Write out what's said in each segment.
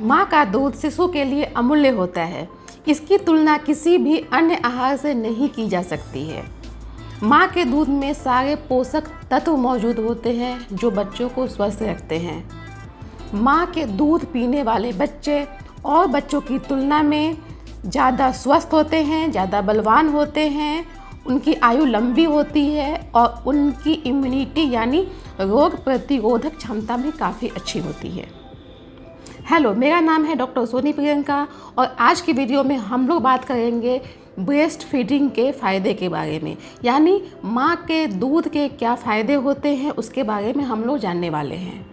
माँ का दूध शिशु के लिए अमूल्य होता है। इसकी तुलना किसी भी अन्य आहार से नहीं की जा सकती है। माँ के दूध में सारे पोषक तत्व मौजूद होते हैं जो बच्चों को स्वस्थ रखते हैं। माँ के दूध पीने वाले बच्चे और बच्चों की तुलना में ज़्यादा स्वस्थ होते हैं, ज़्यादा बलवान होते हैं, उनकी आयु लंबी होती है और उनकी इम्यूनिटी यानी रोग प्रतिरोधक क्षमता भी काफ़ी अच्छी होती है। हेलो, मेरा नाम है डॉक्टर सोनी प्रियंका और आज की वीडियो में हम लोग बात करेंगे ब्रेस्ट फीडिंग के फ़ायदे के बारे में, यानी माँ के दूध के क्या फ़ायदे होते हैं उसके बारे में हम लोग जानने वाले हैं।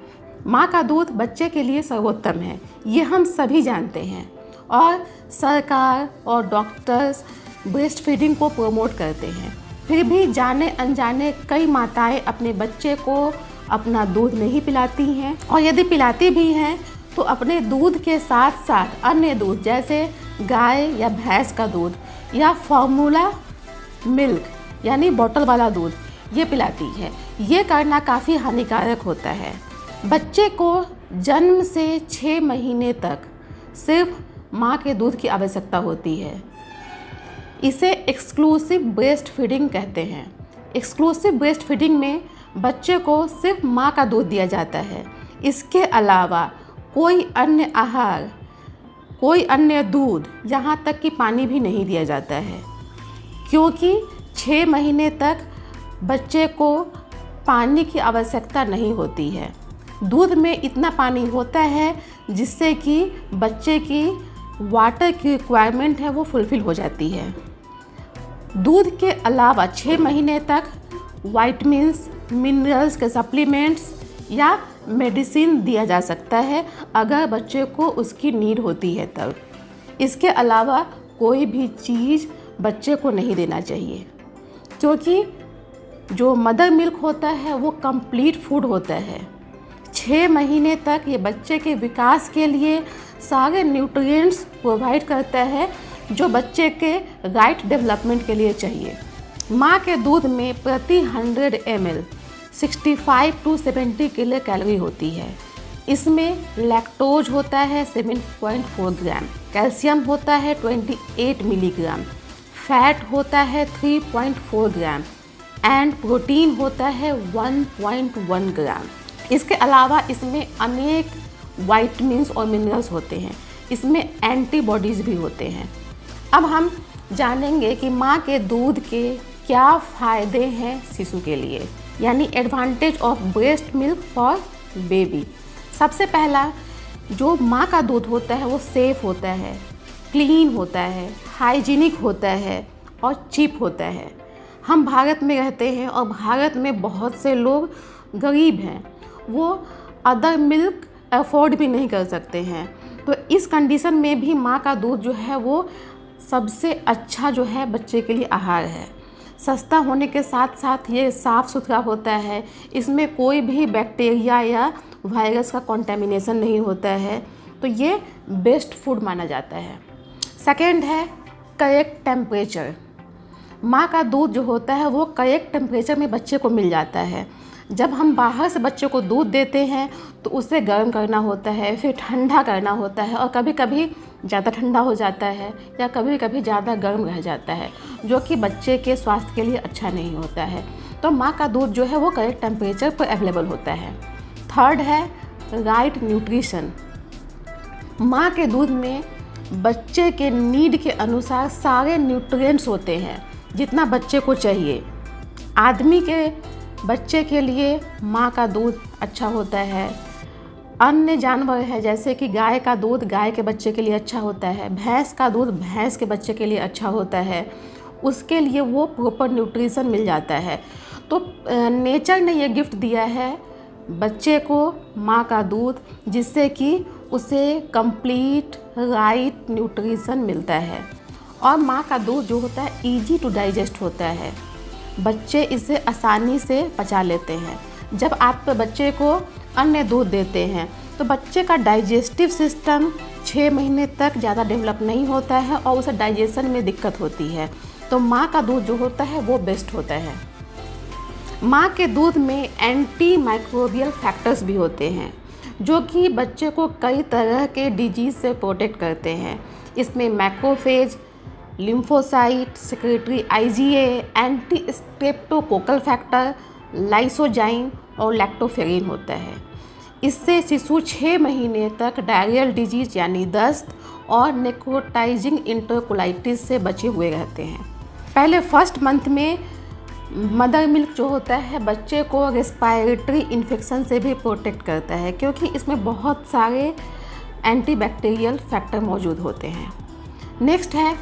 माँ का दूध बच्चे के लिए सर्वोत्तम है, ये हम सभी जानते हैं और सरकार और डॉक्टर्स ब्रेस्ट फीडिंग को प्रमोट करते हैं। फिर भी जाने अनजाने कई माताएं अपने बच्चे को अपना दूध नहीं पिलाती हैं और यदि पिलाती भी हैं तो अपने दूध के साथ साथ अन्य दूध जैसे गाय या भैंस का दूध या फॉर्मूला मिल्क यानी बोतल वाला दूध ये पिलाती है। ये करना काफ़ी हानिकारक होता है। बच्चे को जन्म से 6 महीने तक सिर्फ माँ के दूध की आवश्यकता होती है। इसे एक्सक्लूसिव ब्रेस्ट फीडिंग कहते हैं। एक्सक्लूसिव ब्रेस्ट फीडिंग में बच्चे को सिर्फ माँ का दूध दिया जाता है। इसके अलावा कोई अन्य आहार, कोई अन्य दूध, यहाँ तक कि पानी भी नहीं दिया जाता है, क्योंकि 6 महीने तक बच्चे को पानी की आवश्यकता नहीं होती है। दूध में इतना पानी होता है जिससे कि बच्चे की वाटर की रिक्वायरमेंट है वो फुलफ़िल हो जाती है। दूध के अलावा 6 महीने तक वाइटमिन्स, मिनरल्स के सप्लीमेंट्स या मेडिसिन दिया जा सकता है अगर बच्चे को उसकी नीड होती है तब। इसके अलावा कोई भी चीज़ बच्चे को नहीं देना चाहिए, क्योंकि जो मदर मिल्क होता है वो कंप्लीट फूड होता है। 6 महीने तक ये बच्चे के विकास के लिए सारे न्यूट्रिएंट्स प्रोवाइड करता है जो बच्चे के राइट डेवलपमेंट के लिए चाहिए। माँ के दूध में प्रति 100 ml 65 to 70 किलो कैलोरी होती है। इसमें लैक्टोज होता है 7.4 ग्राम, कैल्शियम होता है 28 मिलीग्राम, फैट होता है 3.4 ग्राम एंड प्रोटीन होता है 1.1 ग्राम। इसके अलावा इसमें अनेक वाइटमिन्स और मिनरल्स होते हैं। इसमें एंटीबॉडीज़ भी होते हैं। अब हम जानेंगे कि माँ के दूध के क्या फ़ायदे हैं शिशु के लिए, यानी advantage of breast milk for baby. सबसे पहला, जो माँ का दूध होता है वो सेफ़ होता है, क्लीन होता है, हाइजीनिक होता है और चीप होता है। हम भारत में रहते हैं और भारत में बहुत से लोग गरीब हैं, वो अदर मिल्क अफोर्ड भी नहीं कर सकते हैं। तो इस कंडीशन में भी माँ का दूध जो है वो सबसे अच्छा जो है बच्चे के लिए आहार है। सस्ता होने के साथ साथ ये साफ़ सुथरा होता है। इसमें कोई भी बैक्टीरिया या वायरस का कंटेमिनेशन नहीं होता है, तो ये बेस्ट फूड माना जाता है। सेकेंड है करेक्ट टेम्परेचर। माँ का दूध जो होता है वो करेक्ट टेम्परेचर में बच्चे को मिल जाता है। जब हम बाहर से बच्चे को दूध देते हैं तो उसे गर्म करना होता है, फिर ठंडा करना होता है और कभी कभी ज़्यादा ठंडा हो जाता है या कभी कभी ज़्यादा गर्म रह जाता है, जो कि बच्चे के स्वास्थ्य के लिए अच्छा नहीं होता है। तो माँ का दूध जो है वो करेक्ट टेम्परेचर पर अवेलेबल होता है। थर्ड है राइट न्यूट्रिशन। माँ के दूध में बच्चे के नीड के अनुसार सारे न्यूट्रिएंट्स होते हैं जितना बच्चे को चाहिए। आदमी के बच्चे के लिए माँ का दूध अच्छा होता है। अन्य जानवर है जैसे कि गाय का दूध गाय के बच्चे के लिए अच्छा होता है, भैंस का दूध भैंस के बच्चे के लिए अच्छा होता है, उसके लिए वो प्रॉपर न्यूट्रिशन मिल जाता है। तो नेचर ने ये गिफ्ट दिया है बच्चे को माँ का दूध, जिससे कि उसे कंप्लीट राइट न्यूट्रिशन मिलता है। और माँ का दूध जो होता है ईजी टू डाइजेस्ट होता है, बच्चे इसे आसानी से पचा लेते हैं। जब आप बच्चे को अन्य दूध देते हैं तो बच्चे का डाइजेस्टिव सिस्टम 6 महीने तक ज़्यादा डेवलप नहीं होता है और उसे डाइजेशन में दिक्कत होती है। तो माँ का दूध जो होता है वो बेस्ट होता है। माँ के दूध में एंटी माइक्रोबियल फैक्टर्स भी होते हैं जो कि बच्चे को कई तरह के डिजीज़ से प्रोटेक्ट करते हैं। इसमें macrophage, lymphocyte, secretary IgA, anti streptococcal factor, lysozyme और लैक्टोफेरिन होता है। इससे शिशु 6 महीने तक डायरियल डिजीज यानी दस्त और नेक्रोटाइजिंग इंटरकोलाइटिस से बचे हुए रहते हैं। पहले फर्स्ट मंथ में मदर मिल्क जो होता है बच्चे को रेस्पायरेटरी इन्फेक्शन से भी प्रोटेक्ट करता है, क्योंकि इसमें बहुत सारे एंटीबैक्टीरियल फैक्टर मौजूद होते हैं। नेक्स्ट है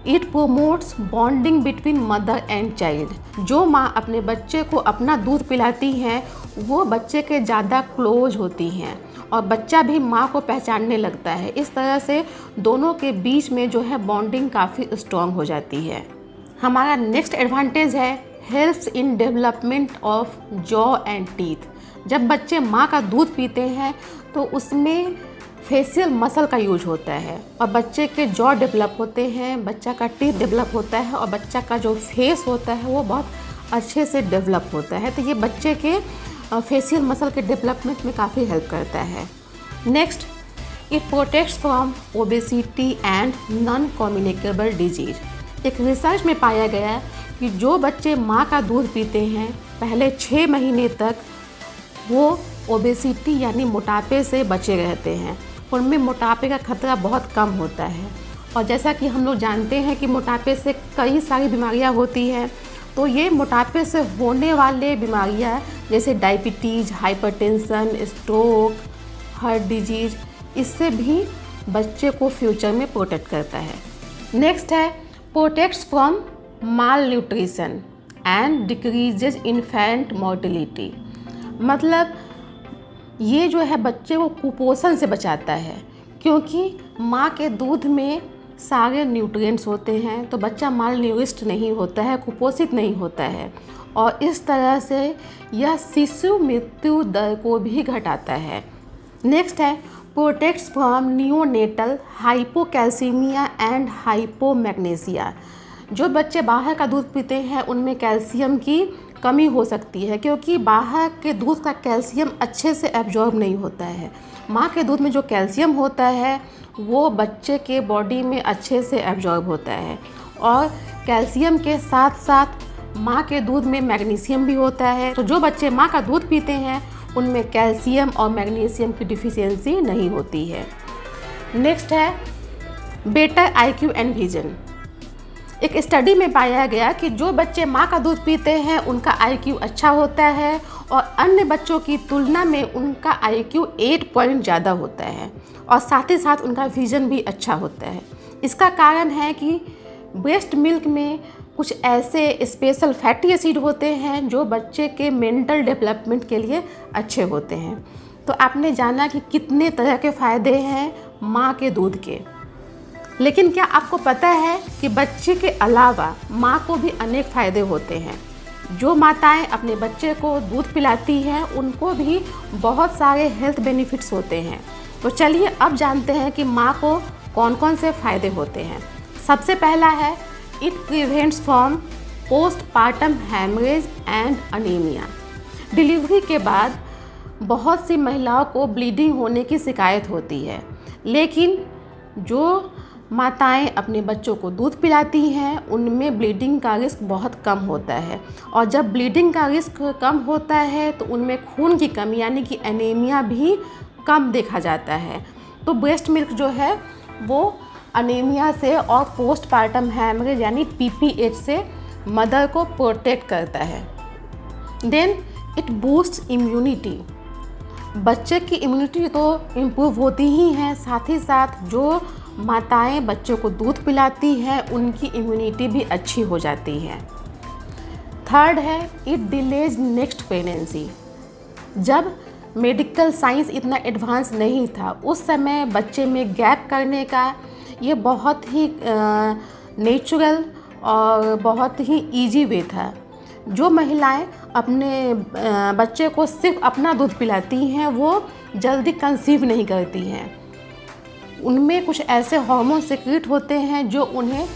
it promotes bonding between mother and child. जो माँ अपने बच्चे को अपना दूध पिलाती हैं वो बच्चे के ज़्यादा क्लोज होती हैं और बच्चा भी माँ को पहचानने लगता है। इस तरह से दोनों के बीच में जो है बॉन्डिंग काफ़ी स्ट्रॉन्ग हो जाती है। हमारा नेक्स्ट एडवांटेज है helps in development of jaw and teeth. जब बच्चे माँ का दूध पीते हैं तो उसमें फेशियल मसल का यूज होता है और बच्चे के जॉ डेवलप होते हैं, बच्चा का टीथ डेवलप होता है और बच्चा का जो फेस होता है वो बहुत अच्छे से डेवलप होता है। तो ये बच्चे के फेशियल मसल के डेवलपमेंट में काफ़ी हेल्प करता है। Next, it protects from obesity and non communicable disease. एक रिसर्च में पाया गया कि जो बच्चे माँ का दूध पीते हैं पहले 6 महीने तक वो ओबेसिटी यानी मोटापे से बचे रहते हैं। उनमें मोटापे का खतरा बहुत कम होता है और जैसा कि हम लोग जानते हैं कि मोटापे से कई सारी बीमारियां होती हैं, तो ये मोटापे से होने वाले बीमारियां जैसे diabetes, hypertension, stroke, heart disease, इससे भी बच्चे को फ्यूचर में प्रोटेक्ट करता है। नेक्स्ट है protects from mall nutrition and decreases infant mortality. मतलब ये जो है बच्चे को कुपोषण से बचाता है, क्योंकि माँ के दूध में सारे न्यूट्रिएंट्स होते हैं तो बच्चा माल न्यूरिश्ड नहीं होता है, कुपोषित नहीं होता है और इस तरह से यह शिशु मृत्यु दर को भी घटाता है। नेक्स्ट है protects from neonatal hypocalcaemia and hypomagnesaemia. जो बच्चे बाहर का दूध पीते हैं उनमें कैल्शियम की कमी हो सकती है, क्योंकि बाहर के दूध का कैल्शियम अच्छे से एब्जॉर्ब नहीं होता है। माँ के दूध में जो कैल्शियम होता है वो बच्चे के बॉडी में अच्छे से एब्जॉर्ब होता है और कैल्शियम के साथ साथ माँ के दूध में मैग्नीशियम भी होता है। तो जो बच्चे माँ का दूध पीते हैं उनमें कैल्शियम और मैग्नीशियम की डिफिशियंसी नहीं होती है। नेक्स्ट है बेटर IQ एंड विजन। एक स्टडी में पाया गया कि जो बच्चे माँ का दूध पीते हैं उनका IQ अच्छा होता है और अन्य बच्चों की तुलना में उनका IQ 8 पॉइंट ज़्यादा होता है और साथ ही साथ उनका विज़न भी अच्छा होता है। इसका कारण है कि ब्रेस्ट मिल्क में कुछ ऐसे स्पेशल फैटी एसिड होते हैं जो बच्चे के मेंटल डेवलपमेंट के लिए अच्छे होते हैं। तो आपने जाना कि कितने तरह के फ़ायदे हैं माँ के दूध के, लेकिन क्या आपको पता है कि बच्चे के अलावा माँ को भी अनेक फ़ायदे होते हैं। जो माताएं अपने बच्चे को दूध पिलाती हैं उनको भी बहुत सारे हेल्थ बेनिफिट्स होते हैं। तो चलिए अब जानते हैं कि माँ को कौन कौन से फ़ायदे होते हैं। सबसे पहला है it prevents from postpartum haemorrhage and anaemia. Delivery के बाद बहुत सी महिलाओं को ब्लीडिंग होने की शिकायत होती है, लेकिन जो माताएं अपने बच्चों को दूध पिलाती हैं उनमें ब्लीडिंग का रिस्क बहुत कम होता है और जब ब्लीडिंग का रिस्क कम होता है तो उनमें खून की कमी यानी कि एनीमिया भी कम देखा जाता है। तो ब्रेस्ट मिल्क जो है वो एनीमिया से और पोस्टपार्टम हैमरेज यानी PPH से मदर को प्रोटेक्ट करता है। Then it boosts immunity. बच्चे की इम्यूनिटी तो इम्प्रूव होती ही है, साथ ही साथ जो माताएं बच्चों को दूध पिलाती हैं उनकी इम्यूनिटी भी अच्छी हो जाती है। थर्ड है इट डिलेज नेक्स्ट प्रेगनेंसी। जब मेडिकल साइंस इतना एडवांस नहीं था उस समय बच्चे में गैप करने का ये बहुत ही नेचुरल और बहुत ही इजी वे था। जो महिलाएं अपने बच्चे को सिर्फ अपना दूध पिलाती हैं वो जल्दी कंसीव नहीं करती हैं। उनमें कुछ ऐसे हार्मोन सिक्रीट होते हैं जो उन्हें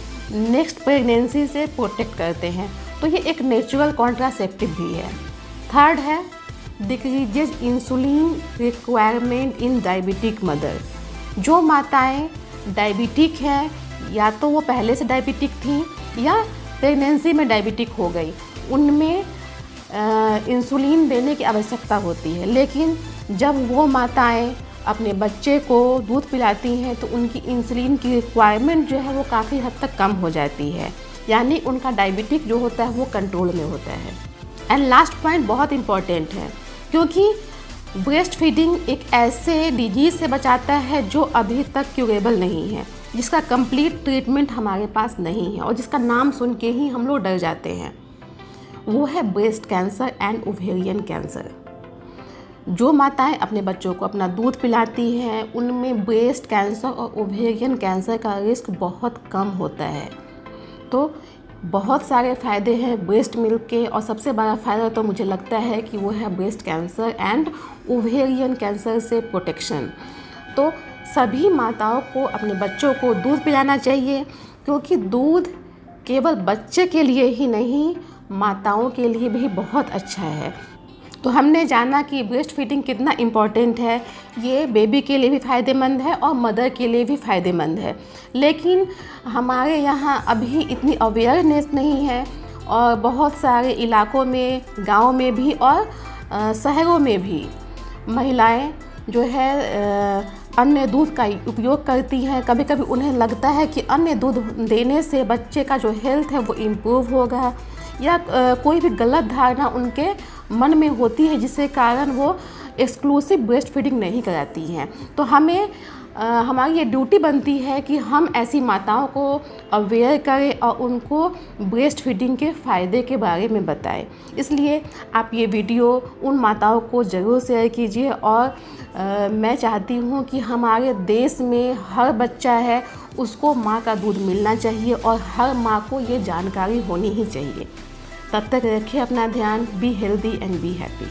नेक्स्ट प्रेगनेंसी से प्रोटेक्ट करते हैं। तो ये एक नेचुरल कॉन्ट्रासेप्टिव भी है। थर्ड है decreases insulin requirement in diabetic mother. जो माताएं डायबिटिक हैं, या तो वो पहले से डायबिटिक थी या प्रेगनेंसी में डायबिटिक हो गई, उनमें इंसुलिन देने की आवश्यकता होती है। लेकिन जब वो माताएं अपने बच्चे को दूध पिलाती हैं तो उनकी इंसुलिन की रिक्वायरमेंट जो है वो काफ़ी हद तक कम हो जाती है, यानी उनका डायबिटिक जो होता है वो कंट्रोल में होता है। एंड लास्ट पॉइंट बहुत इम्पॉर्टेंट है, क्योंकि ब्रेस्ट फीडिंग एक ऐसे डिजीज़ से बचाता है जो अभी तक क्यूरेबल नहीं है, जिसका कंप्लीट ट्रीटमेंट हमारे पास नहीं है और जिसका नाम सुन के ही हम लोग डर जाते हैं। वो है breast cancer and ovarian cancer. जो माताएं अपने बच्चों को अपना दूध पिलाती हैं उनमें ब्रेस्ट कैंसर और ओवेरियन कैंसर का रिस्क बहुत कम होता है। तो बहुत सारे फ़ायदे हैं ब्रेस्ट मिल्क के, और सबसे बड़ा फ़ायदा तो मुझे लगता है कि वो है breast cancer and ovarian cancer से प्रोटेक्शन। तो सभी माताओं को अपने बच्चों को दूध पिलाना चाहिए, क्योंकि दूध केवल बच्चे के लिए ही नहीं, माताओं के लिए भी बहुत अच्छा है। तो हमने जाना कि ब्रेस्ट फीडिंग कितना इम्पॉर्टेंट है, ये बेबी के लिए भी फ़ायदेमंद है और मदर के लिए भी फ़ायदेमंद है। लेकिन हमारे यहाँ अभी इतनी अवेयरनेस नहीं है, और बहुत सारे इलाकों में, गांव में भी और शहरों में भी महिलाएं जो है अन्य दूध का उपयोग करती हैं। कभी कभी उन्हें लगता है कि अन्य दूध देने से बच्चे का जो हेल्थ है वो इम्प्रूव होगा, या कोई भी गलत धारणा उनके मन में होती है जिसके कारण वो एक्सक्लूसिव ब्रेस्ट फीडिंग नहीं कराती हैं। तो हमारी ये ड्यूटी बनती है कि हम ऐसी माताओं को अवेयर करें और उनको ब्रेस्ट फीडिंग के फ़ायदे के बारे में बताएं। इसलिए आप ये वीडियो उन माताओं को ज़रूर शेयर कीजिए, और मैं चाहती हूँ कि हमारे देश में हर बच्चा है उसको माँ का दूध मिलना चाहिए, और हर माँ को ये जानकारी होनी ही चाहिए। तब तक रखिए अपना ध्यान। Be healthy and be happy.